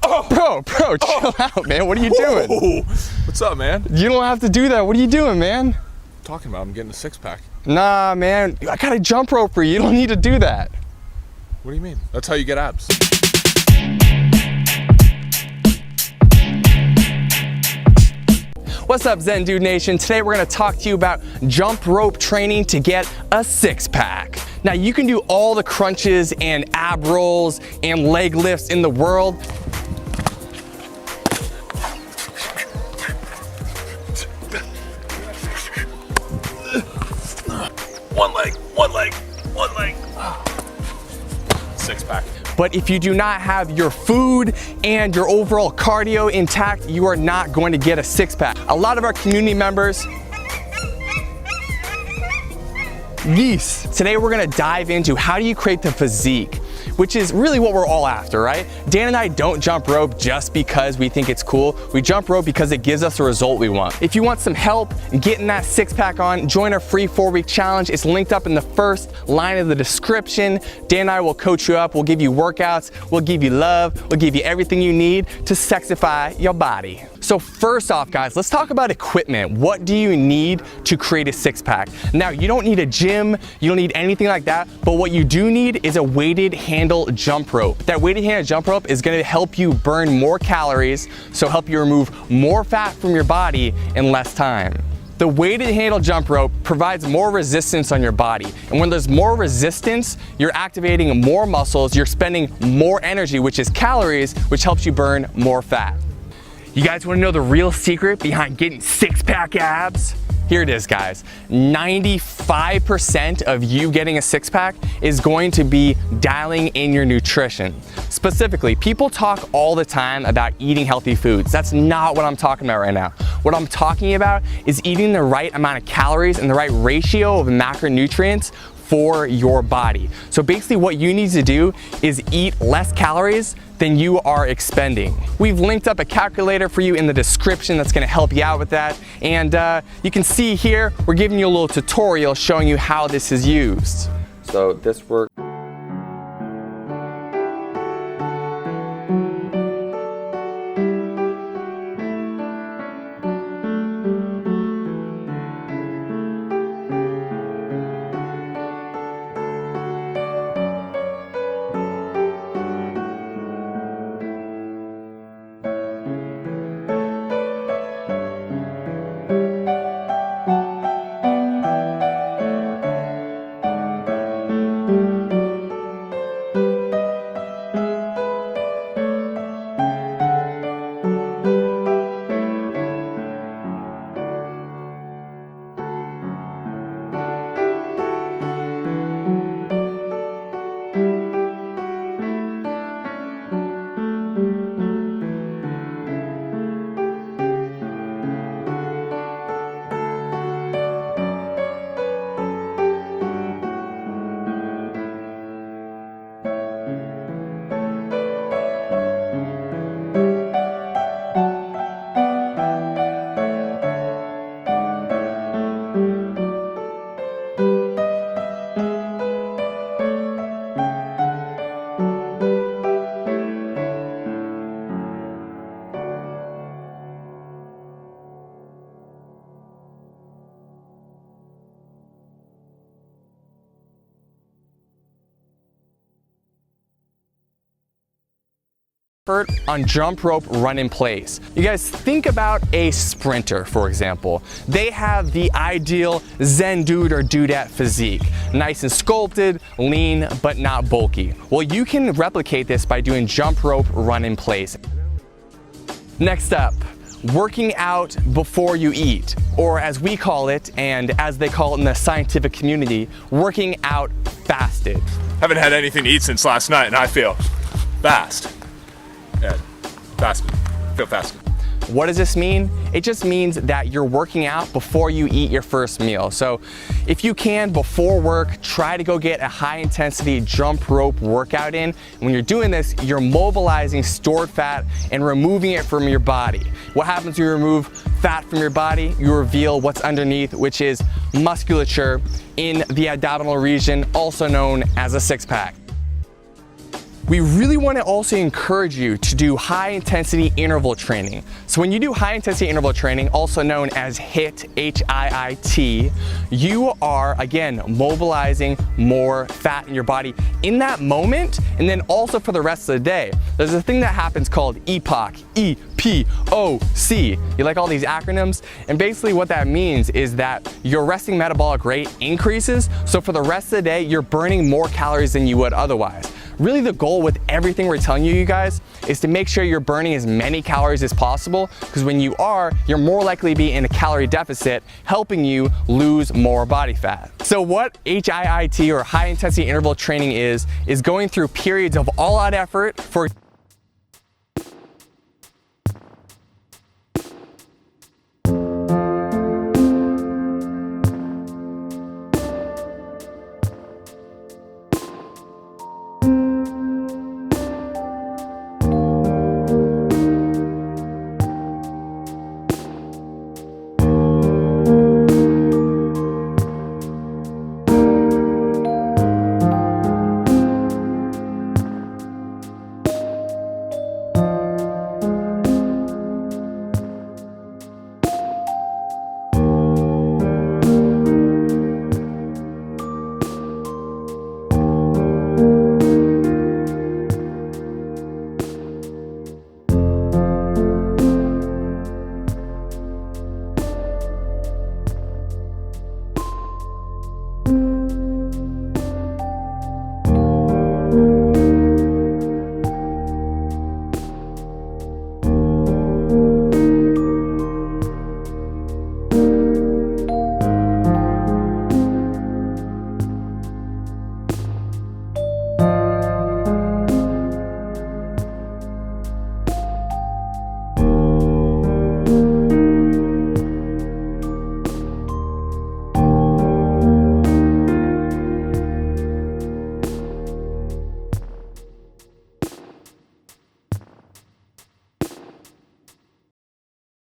Bro, chill out, man. What are you doing? What's up, man? You don't have to do that. What are you doing, man? Talking about I'm getting a six-pack. Nah, man. I got a jump rope for you. You don't need to do that. What do you mean? That's how you get abs. What's up, Zen Dude Nation? Today we're gonna talk to you about jump rope training to get a six-pack. Now you can do all the crunches and ab rolls and leg lifts in the world. One leg. Six-pack. But if you do not have your food and your overall cardio intact, you are not going to get a six-pack. A lot of our community members, today we're gonna dive into how do you create the physique, which is really what we're all after, right? Dan and I don't jump rope just because we think it's cool. We jump rope because it gives us the result we want. If you want some help getting that six-pack on, join our free 4-week challenge. It's linked up in the first line of the description. Dan and I will coach you up. We'll give you workouts. We'll give you love. We'll give you everything you need to sexify your body. So first off, guys, let's talk about equipment. What do you need to create a six-pack? Now, you don't need a gym. You don't need anything like that. But what you do need is a weighted handle jump rope. That weighted handle jump rope is gonna help you burn more calories, so help you remove more fat from your body in less time. The weighted handle jump rope provides more resistance on your body. And when there's more resistance, you're activating more muscles, you're spending more energy, which is calories, which helps you burn more fat. You guys wanna know the real secret behind getting six-pack abs? Here it is, guys. 95% of you getting a six-pack is going to be dialing in your nutrition. Specifically, people talk all the time about eating healthy foods. That's not what I'm talking about right now. What I'm talking about is eating the right amount of calories and the right ratio of macronutrients for your body. So basically what you need to do is eat less calories than you are expending. We've linked up a calculator for you in the description that's gonna help you out with that. And you can see here, we're giving you a little tutorial showing you how this is used. So this works. On jump rope run in place. You guys think about a sprinter, for example. They have the ideal Zen dude or dudette physique. Nice and sculpted, lean, but not bulky. Well, you can replicate this by doing jump rope run in place. Next up, working out before you eat, or as we call it, and as they call it in the scientific community, working out fasted. Haven't had anything to eat since last night and I feel fast. Yeah, fasted. Feel fasted. What does this mean? It just means that you're working out before you eat your first meal. So if you can, before work, try to go get a high intensity jump rope workout in. And when you're doing this, you're mobilizing stored fat and removing it from your body. What happens when you remove fat from your body? You reveal what's underneath, which is musculature in the abdominal region, also known as a six-pack. we really want to also encourage you to do high intensity interval training. So when you do high intensity interval training, also known as HIIT, H-I-I-T, you are, again, mobilizing more fat in your body in that moment, and then also for the rest of the day. There's a thing that happens called EPOC, E-P-O-C. You like all these acronyms? And basically what that means is that your resting metabolic rate increases, so for the rest of the day, you're burning more calories than you would otherwise. Really the goal with everything we're telling you guys is to make sure you're burning as many calories as possible, because when you are, you're more likely to be in a calorie deficit, helping you lose more body fat. So what HIIT or high intensity interval training is going through periods of all out effort for